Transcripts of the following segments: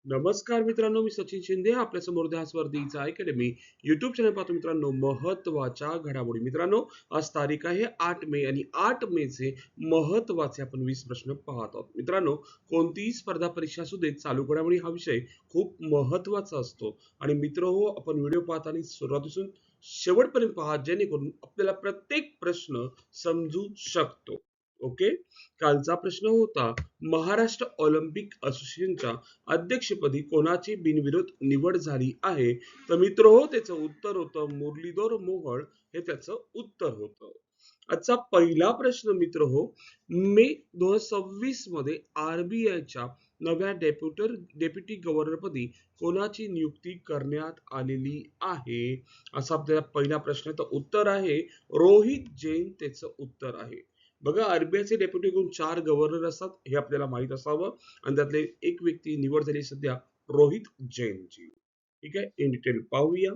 नमस्कार मित्रांनो, मी सचिन शिंदे आपल्या समोर ध्यास वर्धीचा अकॅडमी युट्यूब चॅनल पाहतो. मित्रांनो, महत्वाच्या घडामोडी. मित्रांनो, आज तारीख आहे 8 मे आणि 8 मे चे महत्वाचे आपण 20 प्रश्न पाहत आहोत. मित्रांनो, कोणतीही स्पर्धा परीक्षा असू दे, चालू घडामोडी हा विषय खूप महत्वाचा असतो. आणि मित्र हो, आपण व्हिडिओ पाहताना सुरुवातीपासून शेवटपर्यंत पहा, जेणेकरून आपल्याला प्रत्येक प्रश्न समजू शकतो. ओके. कालचा प्रश्न होता, महाराष्ट्र ऑलिम्पिक असोसिएशनच्या अध्यक्षपदी कोणाची बिनविरोध निवड झाली आहे? तर मित्र हो, त्याचं उत्तर होतं मुरलीधर मोहोळ. हे त्याचं उत्तर होतं. आजचा पहिला प्रश्न मित्र हो, मे 2026 मध्ये आरबीआयच्या नव्या डेप्युटी गव्हर्नरपदी कोणाची नियुक्ती करण्यात आलेली आहे? असा आपल्याला पहिला प्रश्न. तर उत्तर आहे रोहित जैन. त्याचं उत्तर आहे. बघा, आरबीआयचे डेप्युटी करून 4 गव्हर्नर असतात, हे आपल्याला माहित असावं. आणि त्यातले एक व्यक्ती निवड झाली सध्या, रोहित जैनची. ठीक आहे, इन डिटेल पाहूया.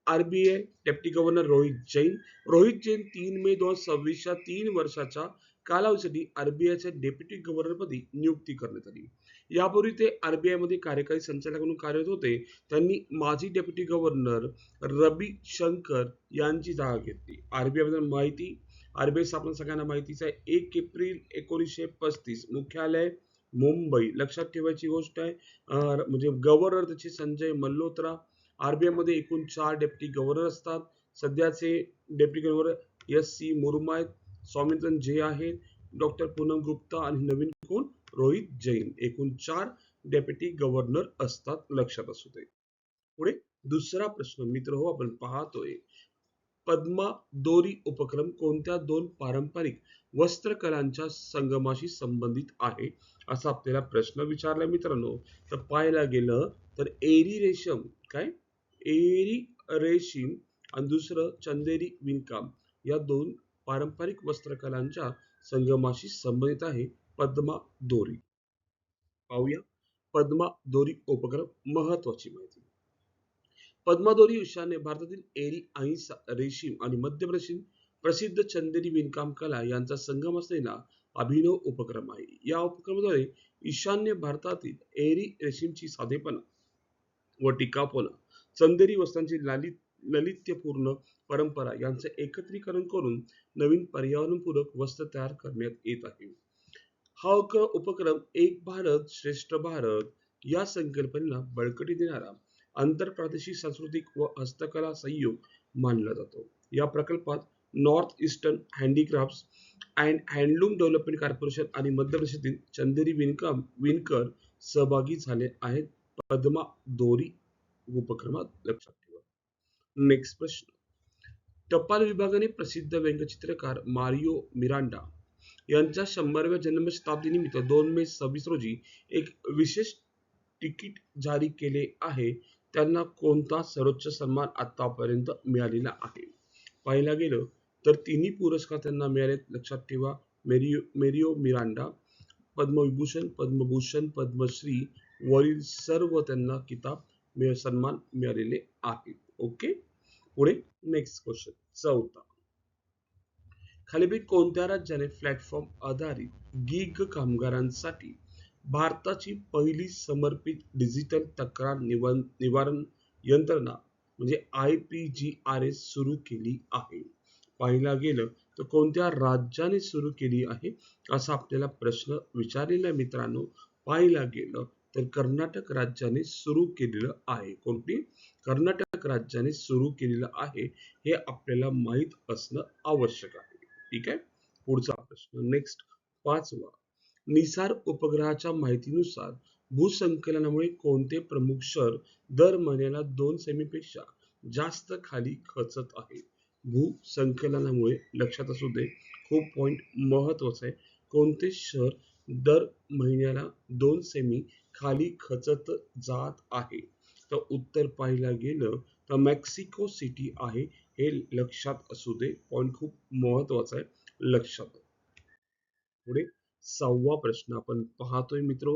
RBI deputy governor Rohit Jain. Rohit Jain 3 मे 2026 3 वर्षाच्या कालावधीसाठी आरबीआयच्या डेप्युटी गव्हर्नरपदी नियुक्ती करण्यात आली. यापूर्वी ते आरबीआय मध्ये कार्यकारी संचालक म्हणून कार्यरत होते. त्यांनी माजी डेप्युटी गव्हर्नर रवी शंकर यांची जागा घेतली. आरबीआय बद्दल माहिती. आरबीआय स्थापना सगळ्यांना माहितीच आहे. 1 एप्रिल 1935. मुख्यालय मुंबई. लक्षात ठेवायची गोष्ट आहे. म्हणजे गव्हर्नर त्याचे संजय मल्होत्रा. आरबीआय मध्ये एकूण 4 डेप्युटी गव्हर्नर असतात. सध्याचे डेप्युटी गव्हर्नर एस.सी. मुर्मू आहेत. स्वामीनाथन जे आहेत. डॉक्टर पूनम गुप्ता आणि नवीन कोण? रोहित जैन. एकूण 4 डेप्युटी गव्हर्नर असतात, लक्षात असू दे. पुढे दुसरा प्रश्न मित्र हो, आपण पाहतोय पद्मा दोरी उपक्रम कोणत्या दोन पारंपरिक वस्त्रकलांच्या संगमाशी संबंधित आहे? असा आपल्याला प्रश्न विचारला मित्रांनो. तर पाहायला गेलं तर एरी रेशम, काय एरी रेशीम आणि दुसरं चंदेरी विणकाम, या दोन पारंपरिक वस्त्रकलांच्या संगमाशी संबंधित आहे पद्मा दोरी. पाहूया पद्मा दोरी उपक्रम महत्वाची माहिती. पद्मादोरी ईशान्य भारतातील एरी अहिंसा रेशीम आणि मध्य प्रदेशातील प्रसिद्ध चंदेरी विणकाम कला यांचा संगम असलेला अभिनव उपक्रम आहे. या उपक्रमाद्वारे ईशान्य भारतातील एरी रेशीमची साधेपणा व टिकाऊपणा, चंदेरी वस्त्रांची ललित्यपूर्ण परंपरा यांचे एकत्रीकरण करून नवीन पर्यावरणपूरक वस्त्र तयार करण्यात येत आहे. हा उपक्रम एक भारत श्रेष्ठ भारत या संकल्पनेला बळकटी देणारा आंतरप्रादेशिक सांस्कृतिक व हस्तकला संयोग मानला जातो. या प्रकल्पात north eastern handicrafts and handloom development corporation आणि मध्य प्रदेशातील चंदेरी विणकर सहभागी झाले आहेत. पद्मा दोरी उपक्रमात, लक्षात ठेवा. नेक्स्ट प्रश्न. टपाल विभागाने प्रसिद्ध व्यंगचित्रकार मारियो मिरांडा यांच्या 100व्या जन्मशताब्दीनिमित्त 2 मे 2026 रोजी एक विशेष तिकीट जारी केले आहे. त्यांना कोणता सर्वोच्च सन्मान आतापर्यंत मिळालेला आहे? पाहायला गेलं तर तिन्ही पुरस्कार त्यांना मिळालेत, लक्षात ठेवा. मेरियो मिरांडा, पद्मविभूषण, पद्मभूषण, पद्मश्री वरील सर्व त्यांना सन्मान मिळालेले आहेत. ओके. पुढे नेक्स्ट क्वेश्चन, चौथा. खालीलपैकी कोणत्या राज्याने प्लॅटफॉर्म आधारित गिग कामगारांसाठी भारताची पहिली समर्पित डिजिटल तक्रार निवारण यंत्रणा म्हणजे IPGRS सुरू केली आहे? पाहायला गेलं तर कोणत्या राज्याने सुरू केली आहे असा आपल्याला प्रश्न विचारलेला आहे मित्रांनो. पाहायला गेलं तर कर्नाटक राज्याने सुरू केलेलं आहे. कोणती? कर्नाटक राज्याने सुरू केलेलं आहे, हे आपल्याला माहित असणं आवश्यक आहे. ठीक आहे. पुढचा प्रश्न नेक्स्ट, पाचवा. निसार उपग्रहाच्या माहितीनुसार भूसंकलनामुळे कोणते प्रमुख शहर दर महिन्याला 2 सेमीपेक्षा जास्त खाली खचत आहे? भूसंकलनामुळे, लक्षात असू दे, खूप पॉइंट महत्वाचा आहे. कोणते शहर दर महिन्याला 2 सेमी खाली खचत जात आहे? तर उत्तर पाहायला गेलं तर मेक्सिको सिटी आहे, हे लक्षात असू दे. पॉइंट खूप महत्वाचा आहे, लक्षात. पुढे 6वा प्रश्न आपण पाहतोय मित्र.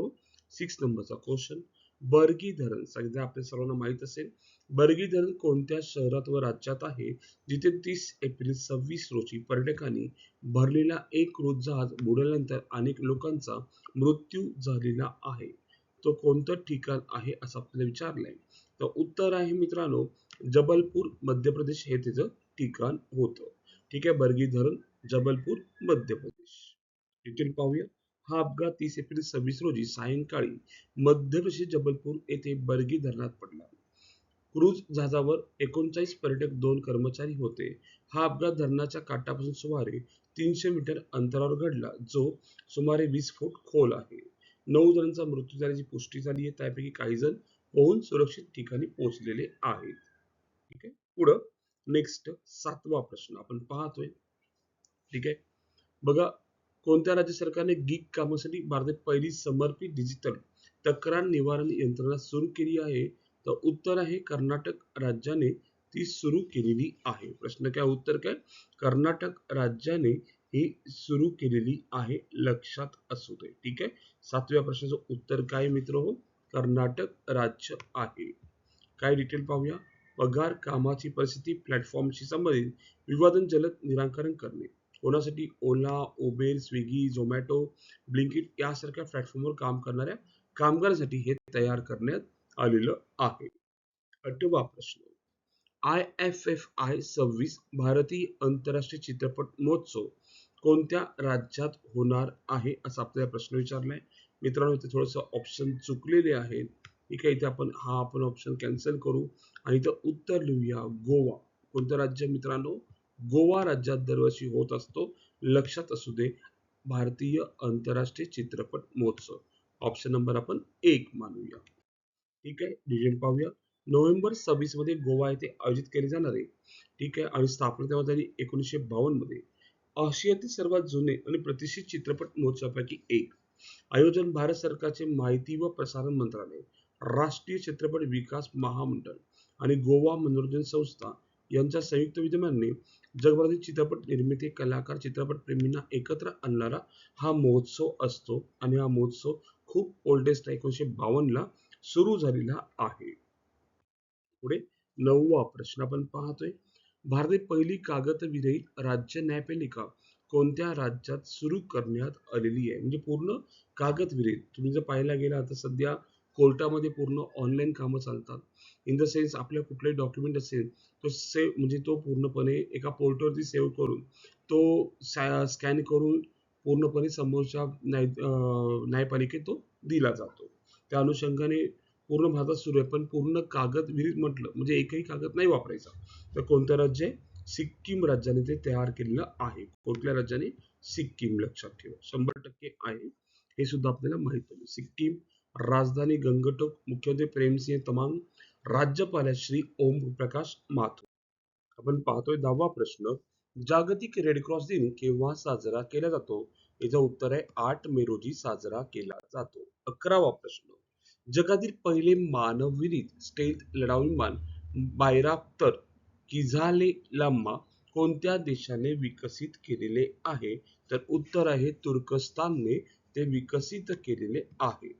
6 नंबरचा क्वेश्चन. बर्गी धरण, सध्या आपल्या सर्वांना माहित असेल, बर्गी धरण कोणत्या शहरात व राज्यात आहे जिथे 30 एप्रिल 2026 रोजी पर्यटकांनी भरलेला एक क्रूझ जहाज बुडाल्यानंतर अनेक लोकांचा मृत्यू झालेला आहे? तो कोणतं ठिकाण आहे असं आपल्याला विचारलंय. तर उत्तर आहे मित्रांनो जबलपूर मध्य प्रदेश हे त्याचं ठिकाण होतं. ठीक आहे, बर्गी धरण जबलपूर मध्य प्रदेश. डिटेल पाहूया. हा अपघात 30 एप्रिल 2026 रोजी सायंकाळी मध्य प्रदेश जबलपूर येथे बर्गी धरणात पडला. क्रूझ जहाजावर 39 पर्यटक 2 कर्मचारी होते. हा अपघात धरणाच्या काठापासून सुमारे 300 मीटर अंतरावर घडला, जो सुमारे 20 फूट खोल आहे. 9 जणांचा मृत्यू झाल्याची पुष्टी झाली आहे. त्यापैकी काही जण पोहून सुरक्षित ठिकाणी पोहोचलेले आहेत. ठीक आहे, पुढं नेक्स्ट 7वा प्रश्न आपण पाहतोय. ठीक आहे, बघा, कोणत्या राज्य सरकारने गीग कामासाठी भारतात पहिली समर्पित डिजिटल तक्रार निवारण यंत्रणा सुरू केली आहे? तर उत्तर आहे कर्नाटक राज्याने ती सुरू केलेली आहे. प्रश्न काय, उत्तर काय? कर्नाटक राज्याने ही सुरू केलेली आहे, लक्षात असू दे. ठीक आहे, 7व्या प्रश्नाचं उत्तर काय मित्र हो? कर्नाटक राज्य आहे. काय डिटेल पाहूया. पगार कामाची परिस्थिती प्लॅटफॉर्मशी संबंधित विवादन जलद निराकरण करणे. कोणासाठी? ओला, उबेर, स्विगी, झोमॅटो, ब्लिंकिट यासारख्या प्लॅटफॉर्मवर काम करणाऱ्या कामगारांसाठी हे तयार करण्यात आलेलं आहे. 8वा प्रश्न. IFFI 26 भारतीय आंतरराष्ट्रीय चित्रपट महोत्सव कोणत्या राज्यात होणार आहे असा आपल्याला प्रश्न विचारलाय. मित्रांनो, इथे थोडंसं ऑप्शन चुकलेले आहेत. ठीक आहे, इथे आपण ऑप्शन कॅन्सल करू आणि इथं उत्तर लिहूया गोवा. कोणतं राज्य मित्रांनो? गोवा राज्यात दरवर्षी होत असतो, लक्षात असू दे. भारतीय आंतरराष्ट्रीय चित्रपट महोत्सव ऑप्शन नंबर आपण 1 मानूया. ठीक आहे, डिटेल पाहूया. नोव्हेंबर 26 मध्ये गोवा येथे आयोजित केले जाणारे, ठीक आहे, आणि स्थापना तेव्हा झाली 1952 मध्ये. आशियातील सर्वात जुने आणि प्रतिष्ठित चित्रपट महोत्सवापैकी एक. आयोजन भारत सरकारचे माहिती व प्रसारण मंत्रालय, राष्ट्रीय चित्रपट विकास महामंडळ आणि गोवा मनोरंजन संस्था यांच्या संयुक्त विद्यमाने जगभरातील चित्रपट निर्मिती, कलाकार, चित्रपट प्रेमींना एकत्र आणणारा हा महोत्सव असतो आणि हा महोत्सव खूप ओल्डेस्ट 1952 ला सुरू झालेला आहे. पुढे 9वा प्रश्न आपण पाहतोय. भारतातील पहिली कागदविरहित राज्य न्यायपालिका कोणत्या राज्यात सुरू करण्यात आलेली आहे? म्हणजे पूर्ण कागदविरहित. तुम्ही जर पाहायला गेला तर सध्या कोर्टामध्ये पूर्ण ऑनलाईन कामं चालतात. इन द सेन्स आपल्या कुठलाही डॉक्युमेंट असेल तो सेव्ह, म्हणजे तो पूर्णपणे एका पोर्टलवरती सेव्ह करून तो स्कॅन करून पूर्णपणे समोरच्या न्यायपालिकेत तो दिला जातो. त्या अनुषंगाने पूर्ण भारतात सुरू आहे, पण पूर्ण कागद विरहित म्हटलं म्हणजे एकही कागद नाही वापरायचा. तर कोणतं राज्य आहे? सिक्कीम राज्याने ते तयार केलेलं आहे. कुठल्या राज्याने? सिक्कीम, लक्षात ठेवा. 100% आहे, हे सुद्धा आपल्याला माहित आहे. सिक्कीम. राजधानी गंगटोक. मुख्यमंत्री प्रेमसिंह तमांग. राज्यपाल आहे श्री ओम प्रकाश माथुर. आपण पाहतोय 10वा प्रश्न. जागतिक रेड क्रॉस दिन केव्हा साजरा केला जातो? याचं उत्तर आहे 8 मे रोजी साजरा केला जातो. 11वा प्रश्न. जगातील पहिले मानवविरहित स्टेल्थ लढाऊ विमान बायराक्तर किझाले लांबा कोणत्या देशाने विकसित केलेले आहे? तर उत्तर आहे तुर्कस्तानने ते विकसित केलेले आहे.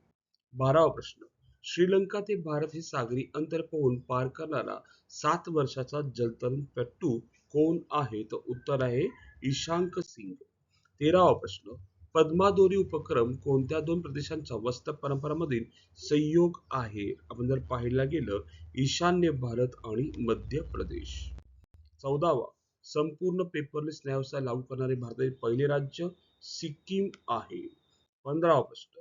12वा प्रश्न. श्रीलंका ते भारत हे सागरी अंतर पोहून पार करणारा 7 वर्षाचा जलतरणपटू कोण आहे? तर उत्तर आहे ईशांक सिंग. 13वा प्रश्न. पद्मादोरी उपक्रम कोणत्या 2 प्रदेशांच्या वस्त्र परंपरांमधील संयोग आहे? आपण जर पाहायला गेलं ईशान्य भारत आणि मध्य प्रदेश. 14वा. संपूर्ण पेपरलेस न्यायव्यवस्था लागू करणारे भारतातील पहिले राज्य सिक्कीम आहे. 15वा प्रश्न.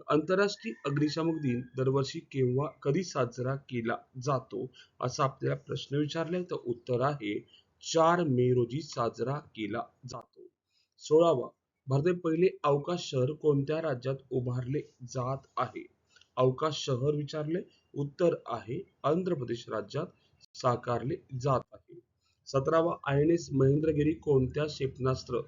आंतरराष्ट्रीय अग्निशामक दिन दरवर्षी केव्हा कधी साजरा केला जातो असा आपल्याला प्रश्न विचारलाय. तर उत्तर आहे 4 मे रोजी साजरा केला जातो. 16वा. भारतातील पहिले अवकाश शहर कोणत्या राज्यात उभारले जात आहे? अवकाश शहर विचारले, उत्तर आहे आंध्र प्रदेश राज्यात साकारले जात आहे. 17वा. INS महेंद्रगिरी कोणत्या क्षेपणास्त्र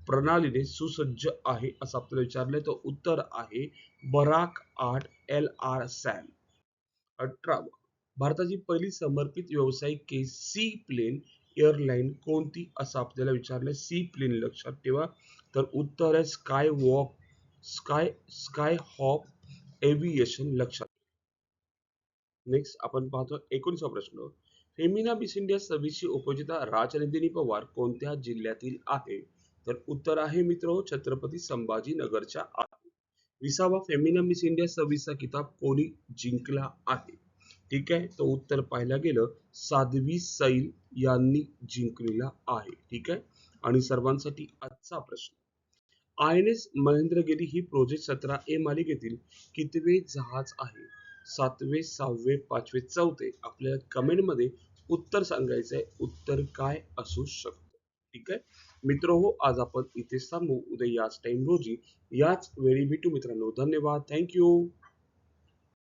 प्रणालीने सुसज्ज आहे असं आपल्याला विचारलंय. तर उत्तर आहे बराक 8 LR-SAM. 18वा. भारताची पहिली समर्पित व्यावसायिक सी प्लेन एअरलाईन कोणती असं आपल्याला विचारलंय. सी प्लेन, लक्षात ठेवा. तर उत्तर आहे स्काय हॉप एव्हिएशन, लक्षात. नेक्स्ट आपण पाहतो 19वा प्रश्न. फेमिना मिस इंडिया 26 ची उपविजेता राजनंदिनी पवार कोणत्या जिल्ह्यातील आहे? तर उत्तर आहे मित्र छत्रपती संभाजीनगरच्या आहे. 20वा फेमिना मिस इंडिया 26चा किताब कोणी जिंकला आहे? ठीक आहे, तर उत्तर पाहायला गेलं साध्वी सैल यांनी जिंकलेला आहे. ठीक आहे. आणि सर्वांसाठी आजचा प्रश्न, INS महेंद्रगिरी ही प्रोजेक्ट 17A मालिकेतील कितवे जहाज आहे? 7वे, 6वे, 5वे, 4थे? आपल्याला कमेंट मध्ये उत्तर सांगायचं आहे. उत्तर काय असू शकतं? ठीक आहे मित्र हो, आज आपण इथेच थांबू. उद्या याच टाइम रोजी याच वेळी भेटू मित्रांनो. धन्यवाद. थँक्यू.